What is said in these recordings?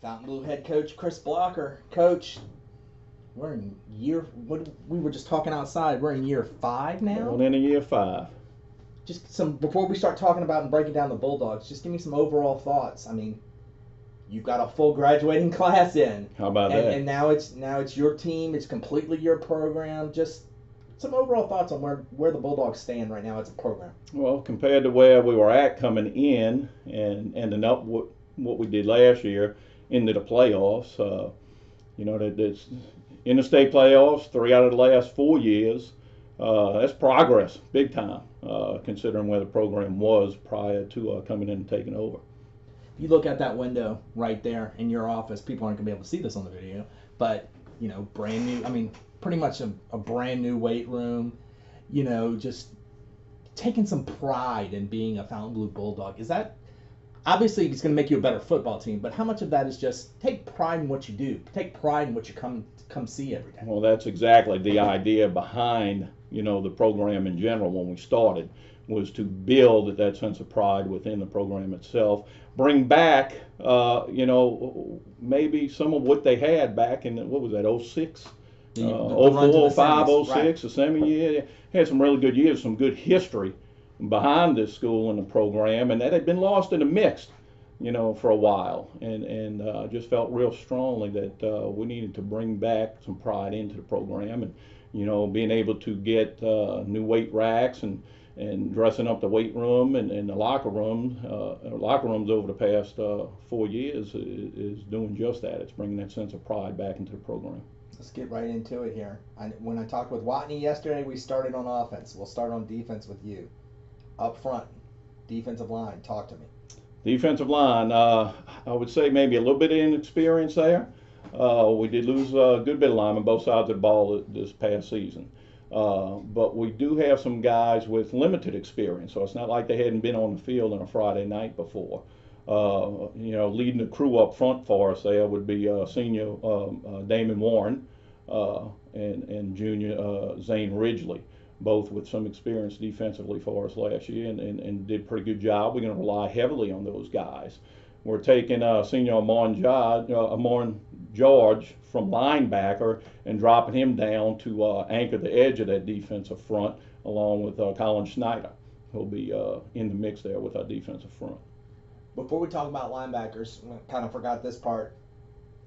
Fontainebleau head coach Chris Blocker. Coach, we're in year. What we were just talking outside. We're in year 5 now. Going into year 5. Just some before we start talking about and breaking down the Bulldogs. Just give me some overall thoughts. I mean, you've got a full graduating class in. How about that? And now it's your team. It's completely your program. Just some overall thoughts on where the Bulldogs stand right now as a program. Well, compared to where we were at coming in and ending up what we did last year into the playoffs, that's in the state playoffs 3 out of the last 4 years. That's progress, big time, considering where the program was prior to coming in and taking over. You look at that window right there in your office. People aren't going to be able to see this on the video, but brand new. I mean, pretty much a brand new weight room. Just taking some pride in being a Fontainebleau Bulldog. Is that obviously it's going to make you a better football team? But how much of that is just take pride in what you do, take pride in what you come see every day? Well, that's exactly the idea behind the program in general when we started, was to build that sense of pride within the program itself, bring back maybe some of what they had back in what was that, 06? 04, 05, 06, right. The semi year. Had some really good years, some good history behind this school and the program, and that had been lost in the mix, for a while. And just felt real strongly that we needed to bring back some pride into the program, and being able to get new weight racks and dressing up the weight room and the locker rooms over the past 4 years is doing just that. It's bringing that sense of pride back into the program. Let's get right into it here. When I talked with Watney yesterday, we started on offense. We'll start on defense with you. Up front, defensive line, talk to me. Defensive line, I would say maybe a little bit of inexperience there. We did lose a good bit of linemen both sides of the ball this past season. But we do have some guys with limited experience, so it's not like they hadn't been on the field on a Friday night before. Leading the crew up front for us there would be senior Damon Warren and junior Zane Ridgely, both with some experience defensively for us last year and did a pretty good job. We're going to rely heavily on those guys. We're taking senior Amon George from linebacker and dropping him down to anchor the edge of that defensive front, along with Colin Schneider, who'll be in the mix there with our defensive front. Before we talk about linebackers, I kind of forgot this part.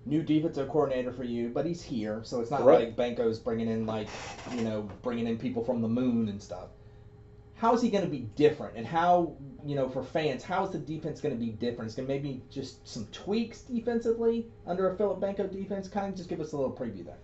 New defensive coordinator for you, but he's here, so it's not Correct. like Banco's bringing in people from the moon and stuff. How is he going to be different? And how, for fans, how is the defense going to be different? It's going to maybe just some tweaks defensively under a Philip Banco defense? Kind of just give us a little preview there.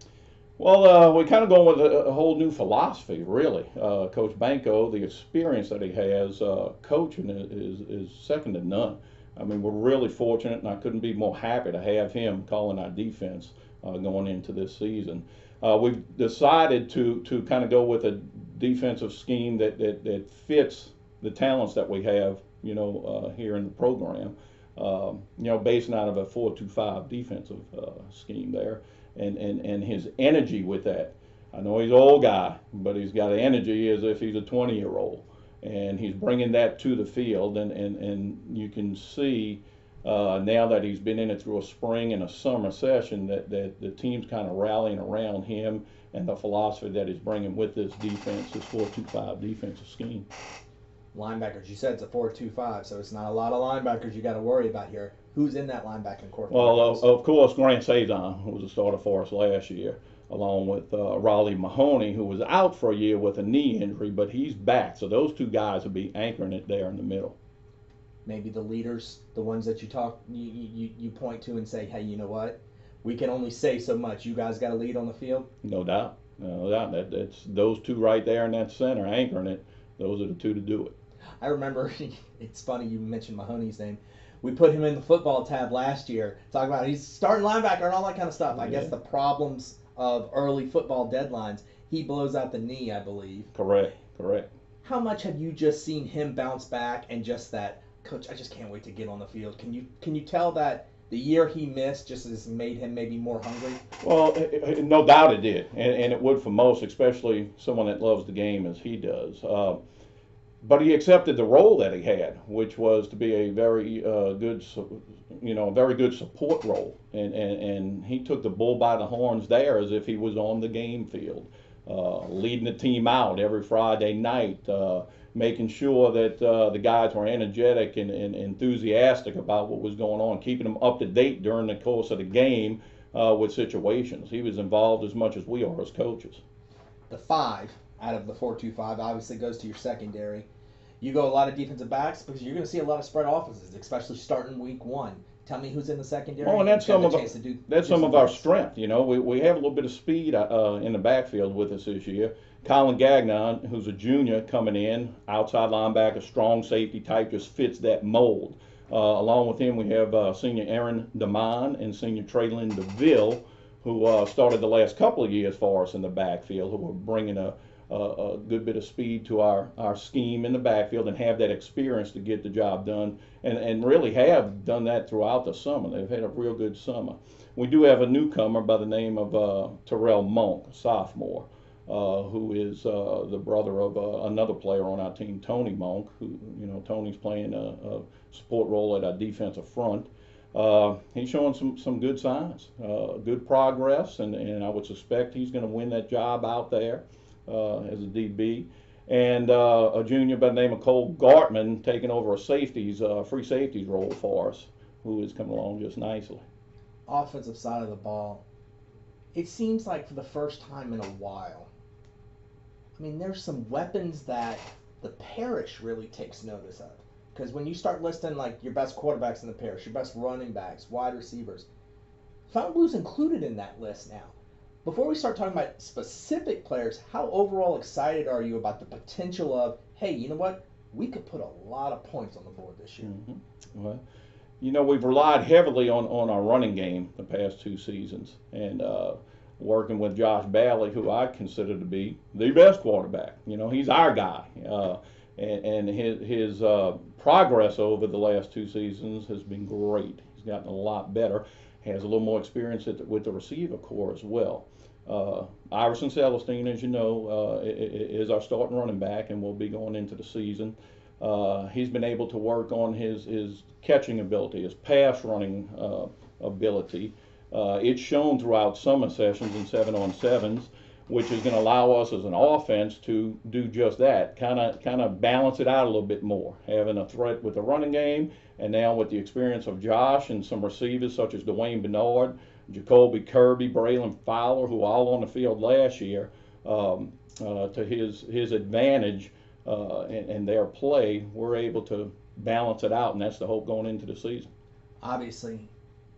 Well, we're kind of going with a whole new philosophy, really. Coach Banco, the experience that he has coaching is second to none. I mean, we're really fortunate, and I couldn't be more happy to have him calling our defense going into this season. We've decided to kind of go with a defensive scheme that fits the talents that we have, here in the program. Based out of a 4-2-5 defensive scheme there, and his energy with that. I know he's an old guy, but he's got energy as if he's a 20-year-old. And he's bringing that to the field, and you can see now that he's been in it through a spring and a summer session that the team's kind of rallying around him and the philosophy that he's bringing with this defense, this 4-2-5 defensive scheme. Linebackers, you said it's a 4-2-5, so it's not a lot of linebackers you got to worry about here. Who's in that linebacking corps? Well, of course, Grant Sazon, who was a starter for us last year, along with Raleigh Mahoney, who was out for a year with a knee injury, but he's back. So those two guys will be anchoring it there in the middle. Maybe the leaders, the ones that you point to and say, hey, you know what? We can only say so much. You guys got to lead on the field? No doubt. No doubt. That's those two right there in that center anchoring it. Those are the two to do it. I remember, it's funny you mentioned Mahoney's name. We put him in the football tab last year, talking about he's starting linebacker and all that kind of stuff. I guess the problems of early football deadlines, he blows out the knee, I believe. Correct. How much have you just seen him bounce back and just that, Coach, I just can't wait to get on the field? Can you tell that the year he missed just has made him maybe more hungry? Well, no doubt it did, and it would for most, especially someone that loves the game as he does. But he accepted the role that he had, which was to be a very good a very good support role, and he took the bull by the horns there as if he was on the game field, leading the team out every Friday night, making sure that the guys were energetic and enthusiastic about what was going on, keeping them up to date during the course of the game with situations. He was involved as much as we are as coaches. The 5 out of the 4-2-5 obviously goes to your secondary. You go a lot of defensive backs because you're going to see a lot of spread offenses, especially starting week 1. Tell me who's in the secondary. Well, and that's some of our strength. We have a little bit of speed in the backfield with us this year. Colin Gagnon, who's a junior coming in, outside linebacker, strong safety type, just fits that mold. Along with him, we have senior Aaron DeMond and senior Traylon DeVille, who started the last couple of years for us in the backfield, who are bringing a good bit of speed to our scheme in the backfield and have that experience to get the job done, and really have done that throughout the summer. They've had a real good summer. We do have a newcomer by the name of Terrell Monk, a sophomore, who is the brother of another player on our team, Tony Monk, who, Tony's playing a support role at our defensive front. He's showing some good signs, good progress, and I would suspect he's going to win that job out there as a DB. And a junior by the name of Cole Gartman taking over a free safeties role for us, who is coming along just nicely. Offensive side of the ball, it seems like for the first time in a while, there's some weapons that the parish really takes notice of. Because when you start listing like your best quarterbacks in the parish, your best running backs, wide receivers, Fontainebleau's included in that list now. Before we start talking about specific players, how overall excited are you about the potential of, hey, you know what? We could put a lot of points on the board this year. Mm-hmm. Well, we've relied heavily on our running game the past 2 seasons. And working with Josh Bailey, who I consider to be the best quarterback. He's our guy. And his progress over the last 2 seasons has been great. He's gotten a lot better. Has a little more experience with the receiver corps as well. Iverson Celestine, as you know, is our starting running back and will be going into the season. He's been able to work on his catching ability, his pass running ability. It's shown throughout summer sessions in 7-on-7s, which is going to allow us as an offense to do just that, kind of balance it out a little bit more, having a threat with the running game, and now with the experience of Josh and some receivers such as Dwayne Bernard, Jacoby Kirby, Braylon Fowler, who were all on the field last year, to his advantage and their play, we're able to balance it out, and that's the hope going into the season. Obviously,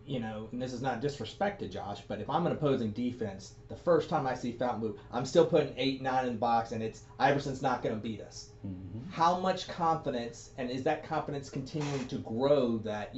and this is not disrespect to Josh, but if I'm an opposing defense, the first time I see Fontainebleau, I'm still putting 8, 9 in the box, and it's Iverson's not going to beat us. Mm-hmm. How much confidence, and is that confidence continuing to grow that,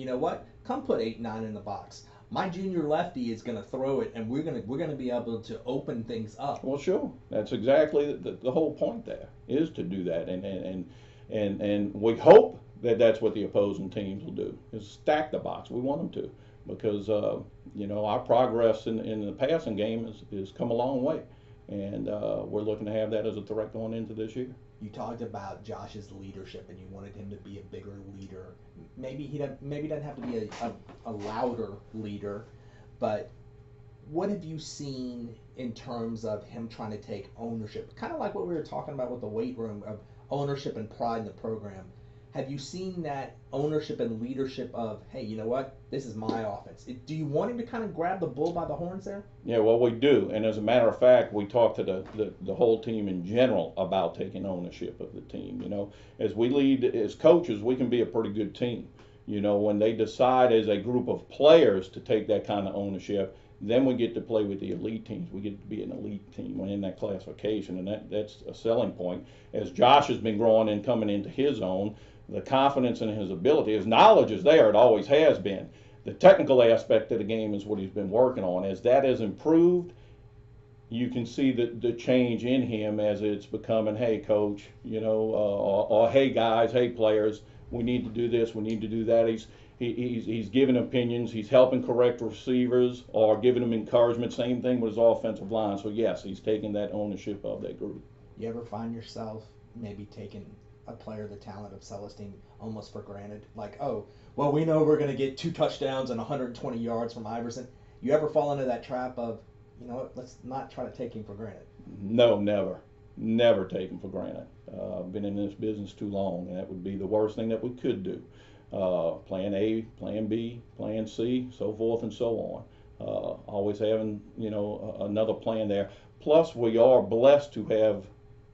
come put 8, 9 in the box. My junior lefty is going to throw it, and we're going to be able to open things up. Well, sure. That's exactly the whole point there, is to do that, and we hope that that's what the opposing teams will do, is stack the box. We want them to. Because our progress in the passing game has come a long way, and we're looking to have that as a threat going into this year. You talked about Josh's leadership, and you wanted him to be a bigger leader. Maybe he doesn't have to be a louder leader, but what have you seen in terms of him trying to take ownership? Kind of like what we were talking about with the weight room, of ownership and pride in the program. Have you seen that ownership and leadership of, hey, you know what? This is my offense. Do you want him to kind of grab the bull by the horns there? Yeah, well, we do. And as a matter of fact, we talk to the whole team in general about taking ownership of the team. As we lead as coaches, we can be a pretty good team. When they decide as a group of players to take that kind of ownership, then we get to play with the elite teams. We get to be an elite team in that classification, and that's a selling point. As Josh has been growing and coming into his own, the confidence in his ability, his knowledge is there. It always has been. The technical aspect of the game is what he's been working on. As that has improved, you can see the change in him as it's becoming, hey, coach, or hey, guys, hey, players, we need to do this, we need to do that. He's giving opinions. He's helping correct receivers or giving them encouragement. Same thing with his offensive line. So, yes, he's taking that ownership of that group. You ever find yourself maybe taking a player the talent of Celestine almost for granted? Like, oh, well, we know we're going to get 2 touchdowns and 120 yards from Iverson. You ever fall into that trap of, you know what, let's not try to take him for granted? No, never. Never take them for granted. I've been in this business too long, and that would be the worst thing that we could do. Plan A, Plan B, Plan C, so forth and so on. Always having, another plan there. Plus, we are blessed to have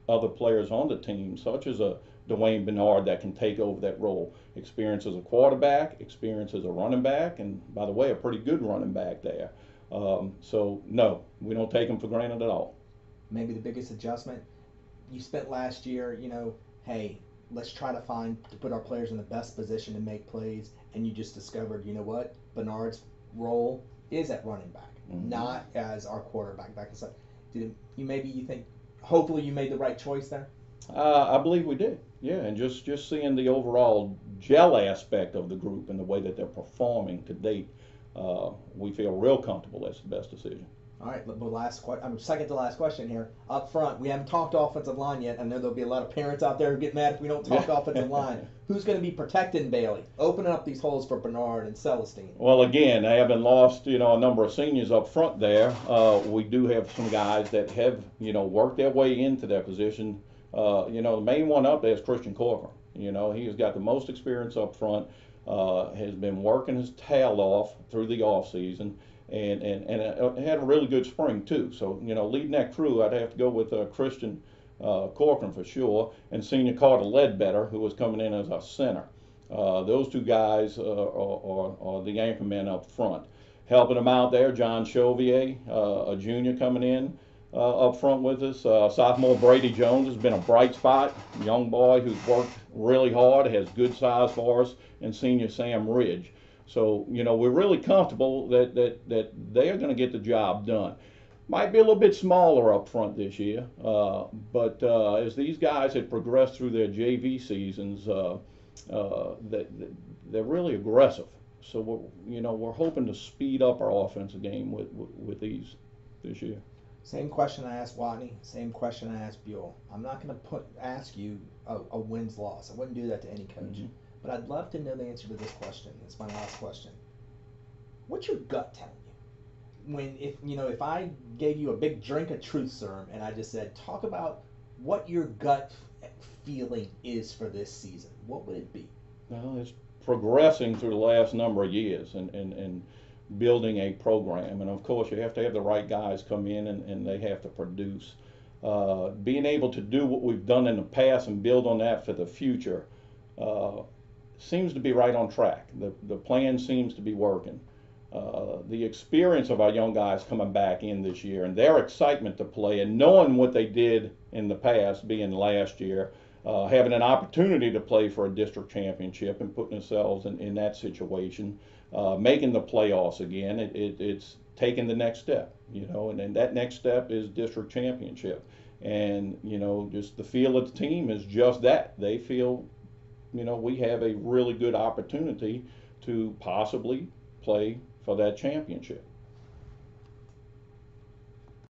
other players on the team, such as a Dwayne Bernard that can take over that role. Experience as a quarterback, experience as a running back, and by the way, a pretty good running back there. So, no, we don't take them for granted at all. Maybe the biggest adjustment you spent last year, hey, let's try to put our players in the best position to make plays, and you just discovered, you know what, Bernard's role is at running back, not as our quarterback back inside. You think, hopefully you made the right choice there? I believe we did. Yeah, and just seeing the overall gel aspect of the group and the way that they're performing to date, we feel real comfortable that's the best decision. All right, second to last question here. Up front, we haven't talked offensive line yet. I know there'll be a lot of parents out there who get mad if we don't talk offensive line. Who's going to be protecting Bailey, opening up these holes for Bernard and Celestine? Well, again, they haven't lost, a number of seniors up front there. We do have some guys that have, worked their way into that position. The main one up there is Christian Corcoran. He has got the most experience up front, has been working his tail off through the off season. And had a really good spring too. So leading that crew, I'd have to go with Christian Corcoran for sure, and senior Carter Ledbetter, who was coming in as our center. Those two guys are the anchor men up front. Helping them out there, John Chauvier, a junior coming in up front with us. Sophomore Brady Jones has been a bright spot, young boy who's worked really hard, has good size for us, and senior Sam Ridge. So, we're really comfortable that they are going to get the job done. Might be a little bit smaller up front this year, but as these guys had progressed through their JV seasons, they're really aggressive. So, we're hoping to speed up our offensive game with these this year. Same question I asked Watney, same question I asked Buell. I'm not going to ask you a wins-loss. I wouldn't do that to any coach. Mm-hmm. But I'd love to know the answer to this question. It's my last question. What's your gut telling you? If I gave you a big drink of truth serum and I just said, talk about what your gut feeling is for this season, what would it be? Well, it's progressing through the last number of years and building a program. And of course, you have to have the right guys come in and they have to produce. Being able to do what we've done in the past and build on that for the future seems to be right on track. The plan seems to be working. The experience of our young guys coming back in this year and their excitement to play and knowing what they did in the past, being last year, having an opportunity to play for a district championship and putting themselves in that situation, making the playoffs again, it's taking the next step, and then that next step is district championship. And, just the feel of the team is just that. They feel we have a really good opportunity to possibly play for that championship.